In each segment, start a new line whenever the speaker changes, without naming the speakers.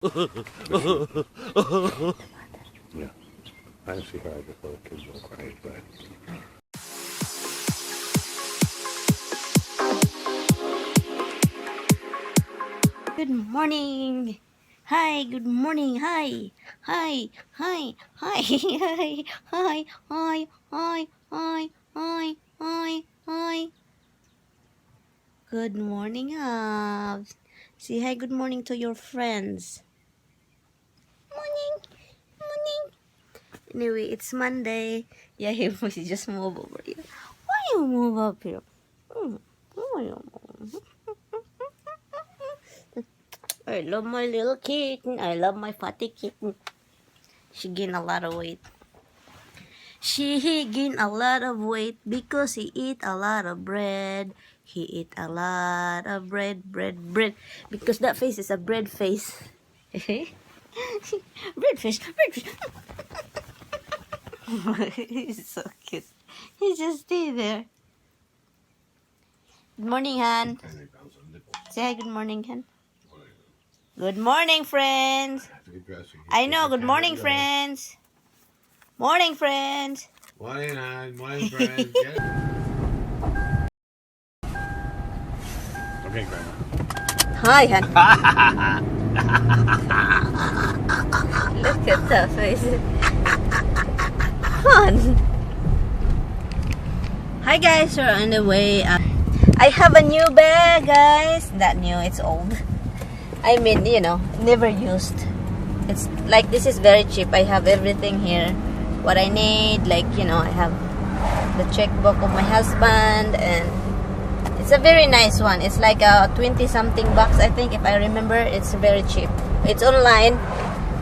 Yeah, I see her before the kids go crazy, but.
Good morning. Hi, good morning. Hi. Hi. Hi. Hi. Hi. Hi. Hi. Hi. Hi. Hi. Hi. Hi. Good morning, Abs. Say hi, good morning to your friends. Morning. Morning. Anyway, it's Monday. Yeah, he just move over here. Why you move up here? Why you move? I love my little kitten. I love my fatty kitten. She gained a lot of weight. She gained a lot of weight because he eat a lot of bread. He eat a lot of bread. Because that face is a bread face. bread fish. He's so cute. He just stay there. Good morning, Han. Say hi, good morning, Han. Good morning, friends. I know, good morning, friends. Morning, friends.
Morning, hon. Morning, friends. Okay, Grandma.
Hi, Han. Look at that face. Fun. Hi, guys. We're on the way. I have a new bag, guys. Not new, it's old. I mean, never used. It's like this is very cheap. I have everything here. What I need, I have the checkbook of my husband, and it's a very nice one. It's like a 20-something bucks, I think, if I remember. It's very cheap. It's online.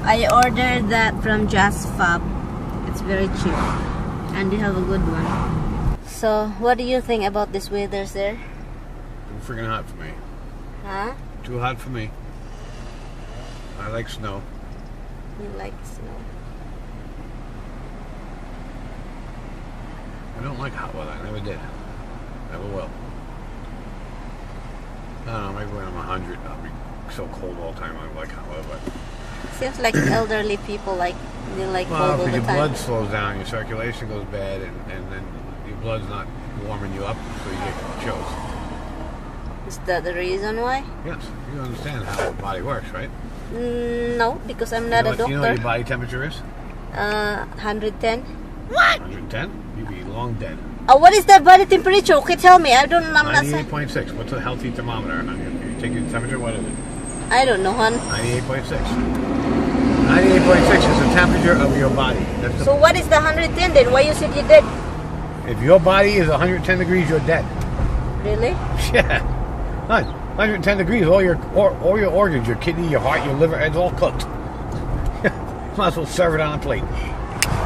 I ordered that from Just Fab. It's very cheap, and they have a good one. So, what do you think about this weather, sir?
Too freaking hot for me.
Huh?
Too hot for me. I like snow.
You like snow?
I don't like hot weather. I never did. Never will. I don't know. Maybe when I'm 100, I'll be so cold all the time. I don't like hot weather. But
Seems like elderly people they like cold all the
your
time.
blood slows down, your circulation goes bad, and then your blood's not warming you up, so you get chills.
Is that the reason why?
Yes, you understand how the body works, right?
No, because I'm not a doctor.
You know what your body temperature is?
110.
What? 110? You'd be long dead.
Oh, what is that body temperature? Okay, tell me. I'm not saying.
98.6. What's a healthy thermometer? You take your temperature, what is it?
I don't know, hon.
98.6. 98.6 is the temperature of your body.
So what is the 110 then? Why you said you dead?
If your body is 110 degrees, you're dead.
Really?
Yeah. 110 degrees, all your organs, your kidney, your heart, your liver, it's all cooked. Might as well serve it on a plate.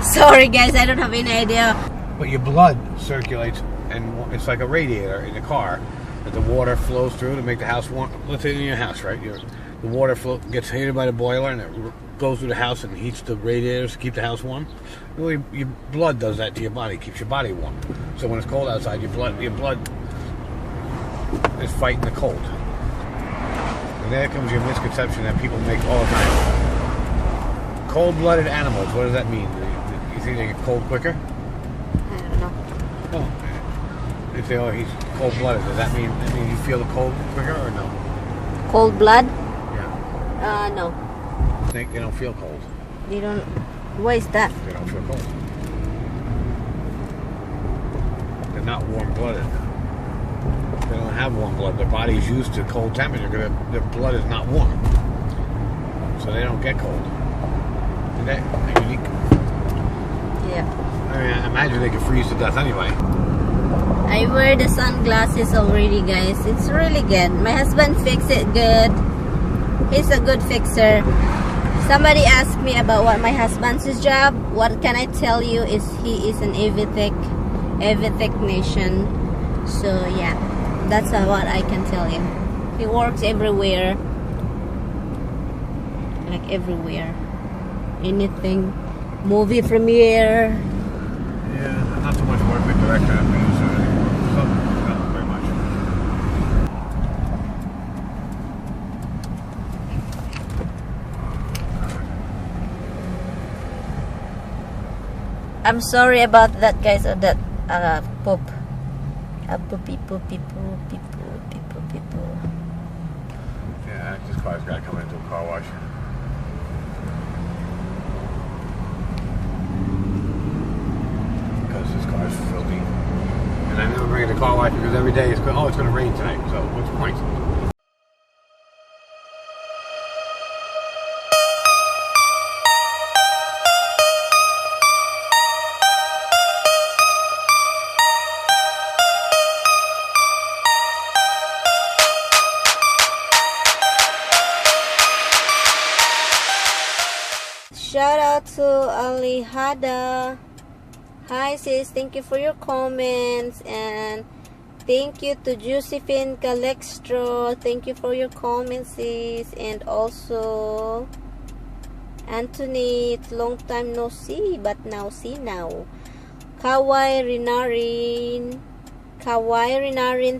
Sorry, guys, I don't have any idea.
But your blood circulates, and it's like a radiator in a car that the water flows through to make the house warm. Let's say in your house, right? The water gets heated by the boiler, and it goes through the house and heats the radiators to keep the house warm. Well, your blood does that to your body, keeps your body warm. So when it's cold outside, your blood is fighting the cold. And there comes your misconception that people make all the time. Cold-blooded animals, what does that mean? You think they get cold quicker?
I don't know.
Oh, they say, oh, he's cold-blooded. Does that mean you feel the cold quicker or no?
Cold blood?
Yeah.
No.
They don't feel cold.
They don't. Why is that?
They don't feel cold. They're not warm-blooded. They don't have warm blood. Their body's used to cold temperature because their blood is not warm. So they don't get cold. They're unique.
Yeah.
I mean, I imagine they could freeze to death anyway.
I wear the sunglasses already, guys. It's really good. My husband fixed it good. He's a good fixer. Somebody asked me about what my husband's job. What can I tell you is he is an AV technician. So yeah, that's what I can tell you. He works everywhere. Like everywhere. Anything. Movie premiere.
Yeah, not too much work with director. I mean, so not very much.
I'm sorry about that, guys. Or that poop. Poopy, poopy, poopy, poopy, poopy, poop.
Yeah, this car's got to come into a car wash. Because this car's filthy. And I never bring it to car wash because every day it's going to rain tonight. So what's the point?
Shout out to Alihada. Hi sis, thank you for your comments, and thank you to Josephine Calextro. Thank you for your comments, sis, and also Anthony. It's long time no see, but now see now. Kawai Rinarin.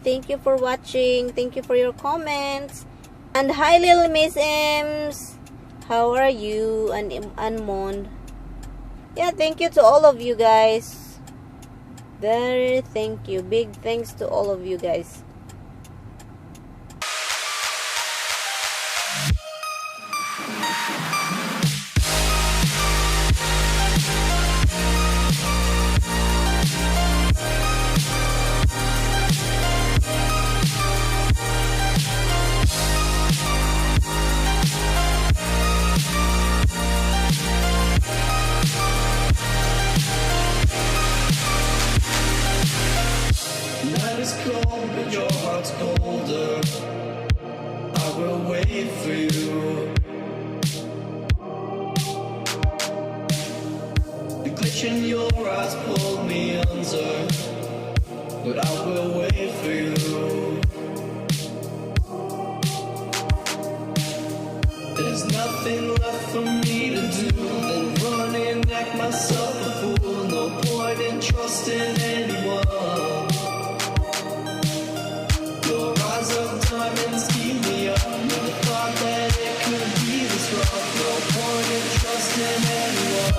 Thank you for watching. Thank you for your comments. And hi little Miss Ems. How are you? Anmond. Yeah, thank you to all of you guys. Very thank you. Big thanks to all of you guys.
But your heart's colder. I will wait for you. The glitch in your eyes pulled me under, but I will wait for you. There's nothing left for me to do than run and act myself a fool. No point in trusting anyone. Your eyes of diamonds keep me up. Never thought that it could be this rough. No point in trusting anyone.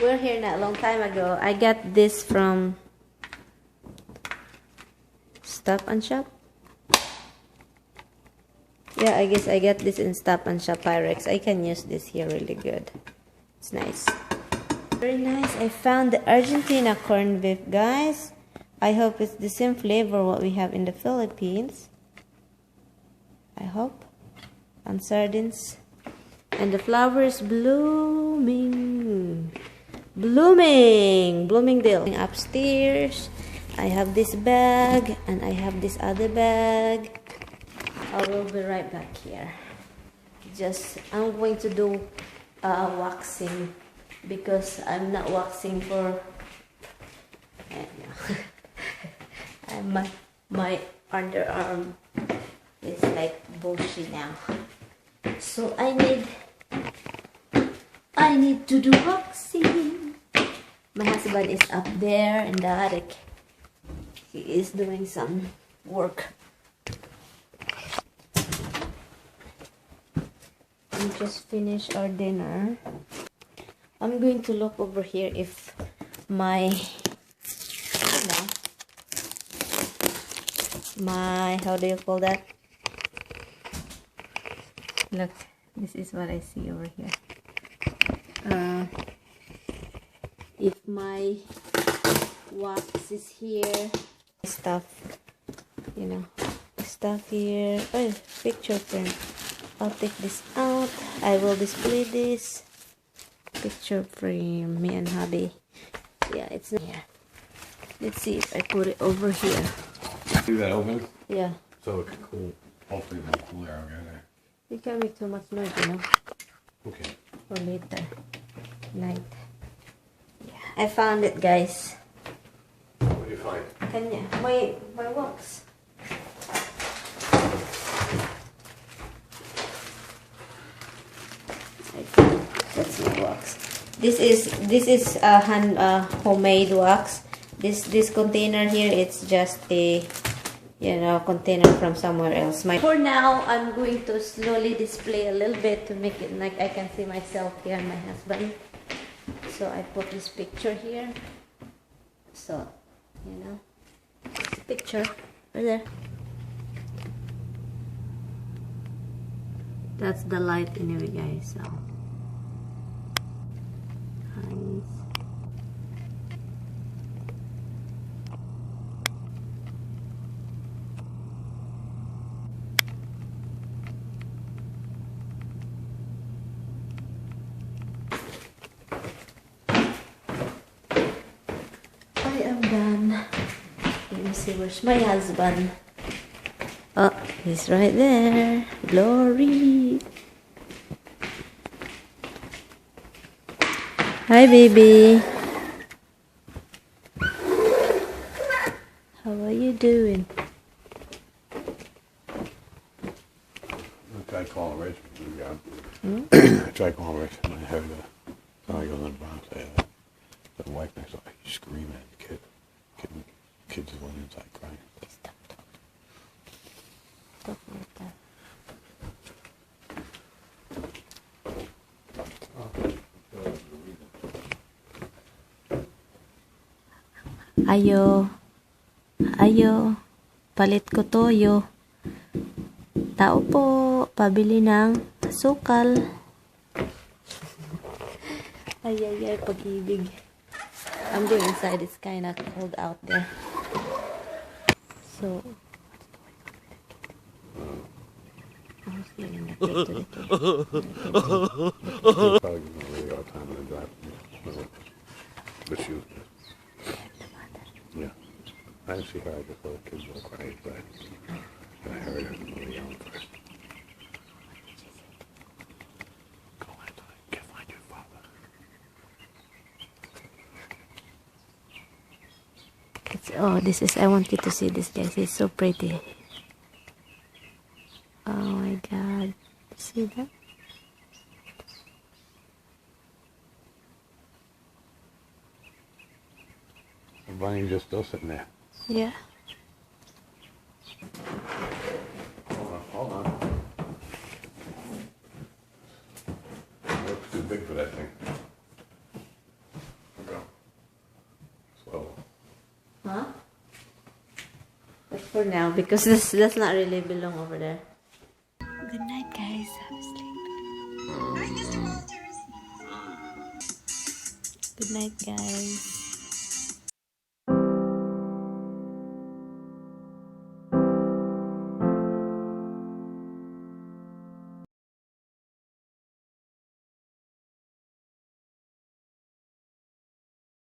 We're here not a long time ago. I got this from Stop and Shop. Yeah, I guess I got this in Stop and Shop Pyrex. I can use this here really good. It's nice. Very nice. I found the Argentina corned beef, guys. I hope it's the same flavor what we have in the Philippines. I hope. And sardines. And the flowers blooming. Bloomingdale. Upstairs, I have this bag and I have this other bag. I will be right back here. I'm going to do waxing because I'm not waxing for my underarm is like bushy now, so I need to do waxing. My husband is up there in the attic. He is doing some work. We just finished our dinner. I'm going to look over here if my how do you call that? Look, this is what I see over here. If my wax is here, stuff here. Oh, picture frame. I'll take this out. I will display this picture frame. Me and hubby. Yeah, it's not here. Let's see if I put it over here.
Leave that open?
Yeah.
So it can cool. Hopefully it will cool air over there.
You can't make too much noise, you know.
Okay.
For later night. Yeah, I found it, guys.
What do you find?
Kanya, my wax. That's my wax. This is homemade wax. This container here, it's just a you know, container from somewhere else. For now, I'm going to slowly display a little bit to make it like I can see myself here and my husband. So I put this picture here. So, you know, this picture right there. That's the light anyway, guys. So, nice. I am done. Let me see, where's my husband? Oh, he's right there. Glory. Hi, baby. How are you doing?
I tried calling Rich. I tried calling Rich, and I heard somebody goes in the Bronx. The wife next door, he's screaming at the kid. Kids just went inside crying.
Stop like that. Ayo. Ayo. Palit ko toyo. Tao po. Pabili ng sukal. Ay, pag-ibig. I'm going inside. It's kind of cold out there. So, I was getting the kid to the kid.
He's probably going to really all the time when I drive. But she was good. Yeah. I didn't see her. I just saw the kids go crying, but I heard her really yelling first. Go on, get find your father.
Oh, this is, I want you to see this, guys. It's so pretty. Oh my god. See that?
The bunny's just still sitting there.
Yeah.
Hold on. It looks too big for that thing. Go. Slow.
Huh? But for now, because this does not really belong over there. Good night, guys. Have a sleep.
Hi, Mr. Walters.
Good night, guys.